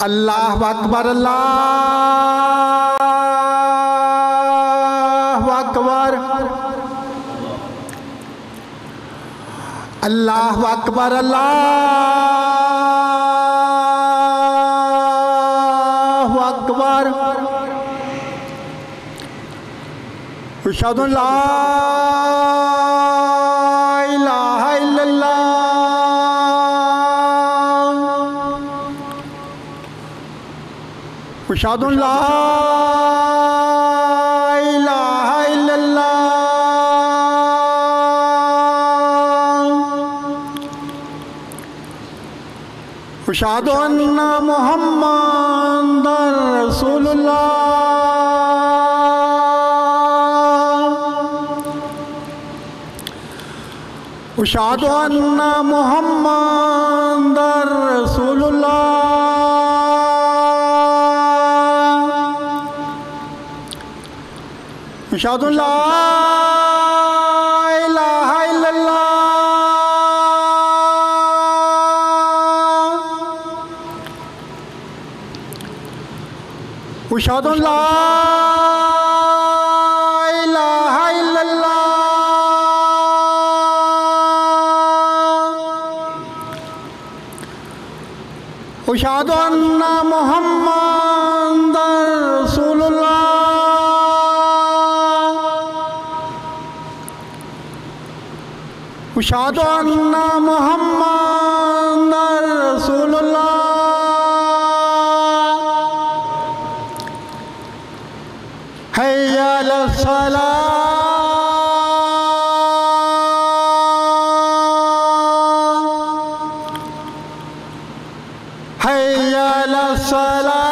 अल्लाह अकबर अल्लाह अकबर अल्लाह अकबर अल्लाह अकबर अशहदु अन ला इलाहा इल्लल्लाह अशहदु अन ला इलाहा इल्लल्लाह अशहदु अन्ना मुहम्मदर रसूलुल्लाह अशहदु अन्ना मुहम्मदर रसूलुल्लाह अशहदु अन ला इलाहा इल्लल्लाह अशहदु अन ला इलाहा इल्लल्लाह अशहदु अन्ना मुहम्मदर रसूलुल्लाह अशहदु अन्ना मुहम्मदर रसूलुल्लाह हय्या अलस सलाह हय्या अलस सलाह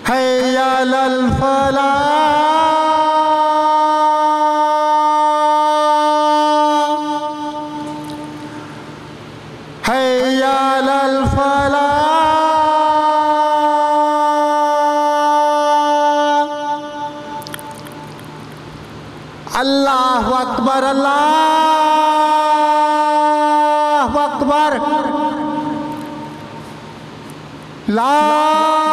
हय्या अलल फलाह हय्या अलल फलाह अल्लाह अकबर अल्लाह अकबर ला